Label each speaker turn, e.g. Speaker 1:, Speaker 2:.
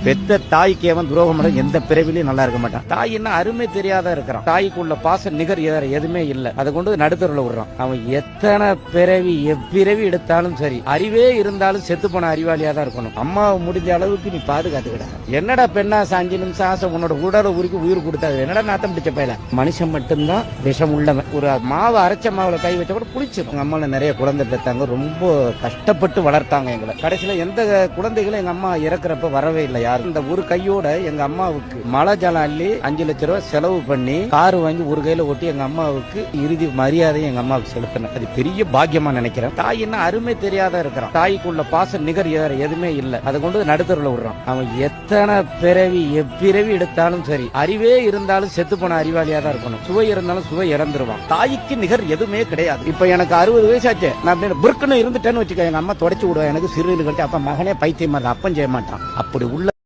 Speaker 1: பெத்த தாய்க்கு அவன் துரோகம் எந்த பிறவிலையும் நல்லா இருக்க மாட்டான். தாய் என்ன அருமை தெரியாத இருக்கிறான். தாய்க்குள்ள பாச நிகர் எதுவுமே இல்ல. அதை கொண்டு நடுத்தருல விடுறான். அவன் எத்தனை பிறவி எப்பிறவி எடுத்தாலும் சரி, அறிவே இருந்தாலும் செத்து போன அறிவாளியா தான் இருக்கணும். அம்மாவை முடிஞ்ச அளவுக்கு நீ பாதுகாத்துக்கிட. என்னடா பெண்ணா 5 நிமிஷம் ஆசை உன்னோட உடலை உருக்கி உயிர் கொடுத்தாது. என்னடா நாத்தம் பிடிச்ச பையல. மனுஷன் மட்டும்தான் விஷம் உள்ளவன். ஒரு மாவு அரைச்ச மாவுல கை வச்ச கூட புளிச்சிடும். எங்க அம்மால நிறைய குழந்தை பெற்றாங்க. ரொம்ப கஷ்டப்பட்டு வளர்த்தாங்க எங்களை. கடைசியில எந்த குழந்தைகளும் எங்க அம்மா இறக்குறப்ப வரவே இல்லை. இந்த ஒரு கையோட எங்க அம்மாவுக்கு மழை ஜலம் அள்ளி 5 லட்சம் ரூபாய் செலவு பண்ணி கார் வாங்கி ஒரு கையில ஓட்டி எங்க அம்மாவுக்கு இறுதி மரியாதையை எங்க அம்மாவுக்கு செலுத்தினேன். அது பெரிய பாக்கியமா நினைக்கிறேன். தாய் என்ன அருமை தெரியாத இருக்கிறான். தாய்க்குள்ள பாச நிகர் எதுவுமே இல்ல. அதை கொண்டு நடுத்தருல விடுறான். அவன் எத்தனை பிறவி எப்பிறவி எடுத்தாலும் சரி, அறிவே இருந்தாலும் செத்து போன அறிவாளியா தான் இருக்கணும். சுவை இருந்தாலும் சுவை இறந்துருவான். தாய்க்கு நிகர் எதுவுமே கிடையாது. இப்ப எனக்கு 60 வயசாச்சு. நான் புருக்குன்னு இருந்துட்டேன்னு வச்சுக்க, எங்க அம்மா தொடச்சு விடுவேன். எனக்கு சிறுநீர் கட்டி அப்ப மகனே பைத்தியமா அப்பம் செய்ய மாட்டான். அப்படி உள்ள